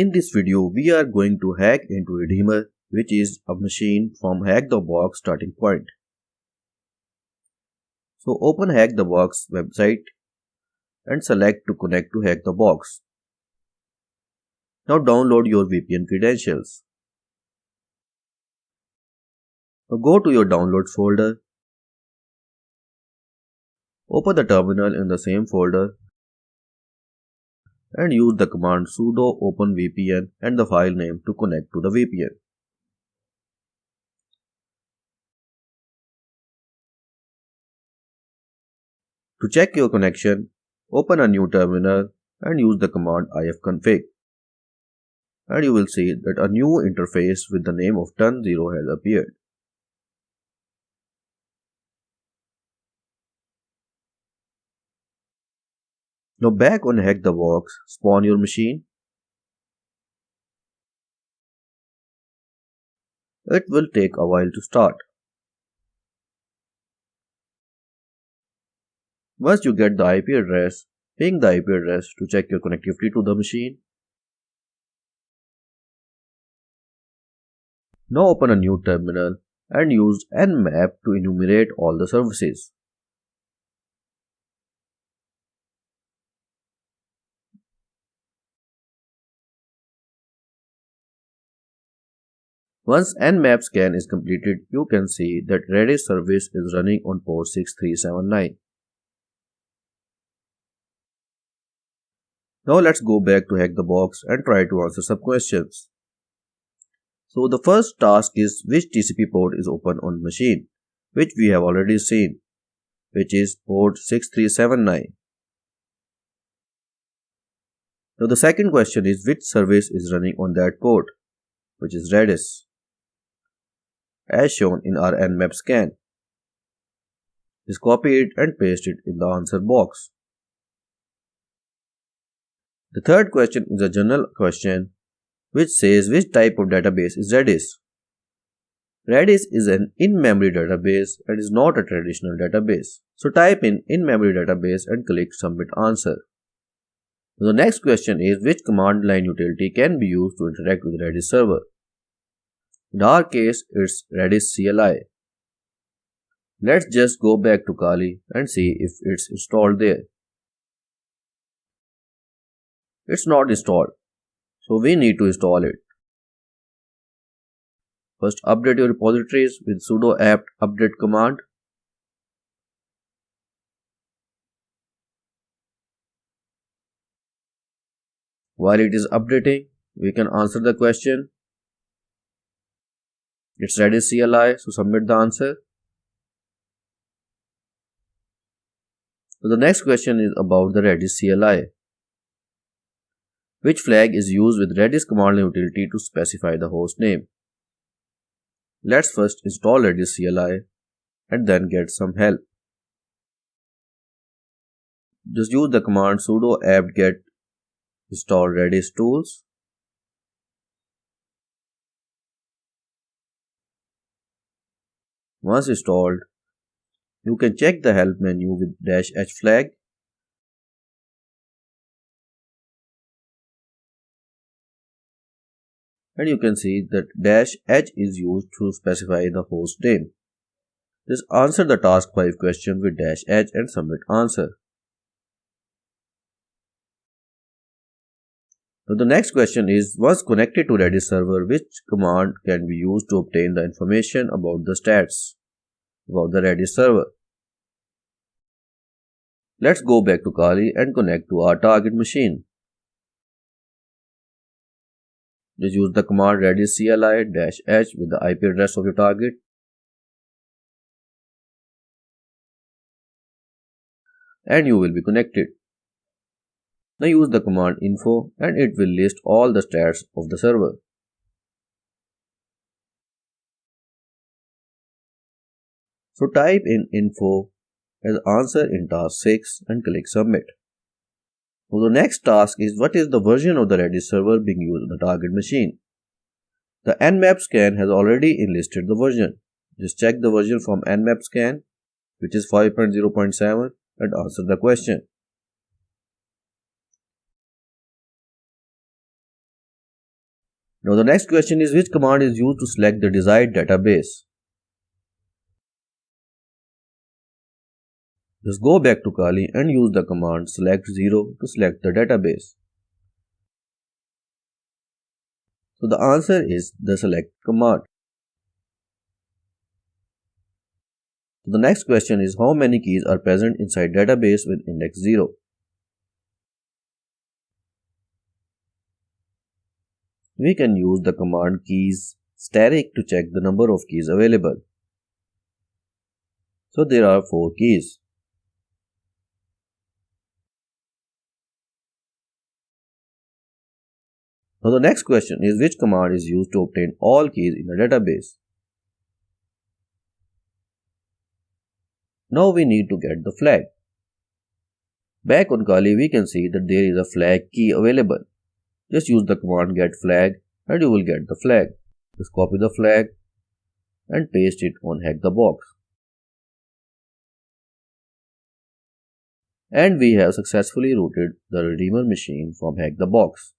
In this video, we are going to hack into Redeemer, which is a machine from Hack the Box starting point. So open Hack the Box website and select to connect to Hack the Box. Now download your VPN credentials. Now go to your downloads folder. Open the terminal in the same folder and use the command sudo open VPN and the file name to connect to the VPN. To check your connection, open a new terminal and use the command ifconfig. And you will see that a new interface with the name of turn0 has appeared. Now back on Hack the Box, spawn your machine. It will take a while to start. Once you get the IP address, ping the IP address to check your connectivity to the machine. Now open a new terminal and use nmap to enumerate all the services. Once nmap scan is completed, you can see that Redis service is running on port 6379. Now let's go back to Hack the Box and try to answer some questions. So the first task is which TCP port is open on machine, which we have already seen, which is port 6379. Now the second question is which service is running on that port, which is Redis, as shown in our nmap scan. Just copy it and paste it in the answer box. The third question is a general question which says which type of database is Redis. Redis is an in-memory database and is not a traditional database. So type in in-memory database and click submit answer. The next question is which command line utility can be used to interact with Redis server. In our case, it's redis-cli. Let's just go back to Kali and see if it's installed there. It's not installed, so we need to install it. First, update your repositories with sudo apt update command. While it is updating, we can answer the question. It's redis-cli, so submit the answer. So the next question is about the redis-cli. Which flag is used with Redis command line utility to specify the host name? Let's first install redis-cli and then get some help. Just use the command sudo apt-get install redis tools. Once installed, you can check the help menu with -h flag. And you can see that -h is used to specify the host name. Just answer the task 5 question with -h and submit answer. Now the next question is, once connected to Redis server, which command can be used to obtain the information about the stats about the Redis server? Let's go back to Kali and connect to our target machine. Just use the command redis-cli-h with the IP address of your target. And you will be connected. Now use the command info and it will list all the stats of the server. So type in info as answer in task 6 and click submit. So the next task is what is the version of the Redis server being used on the target machine. The nmap scan has already enlisted the version. Just check the version from nmap scan, which is 5.0.7, and answer the question. Now the next question is which command is used to select the desired database? Just go back to Kali and use the command select 0 to select the database. So the answer is the select command. So the next question is how many keys are present inside database with index 0? We can use the command keys static to check the number of keys available. So there are 4 keys. Now the next question is which command is used to obtain all keys in a database? Now we need to get the flag. Back on Kali we can see that there is a flag key available. Just use the command get flag and you will get the flag. Just copy the flag and paste it on hack the box. And we have successfully rooted the Redeemer machine from hack the box.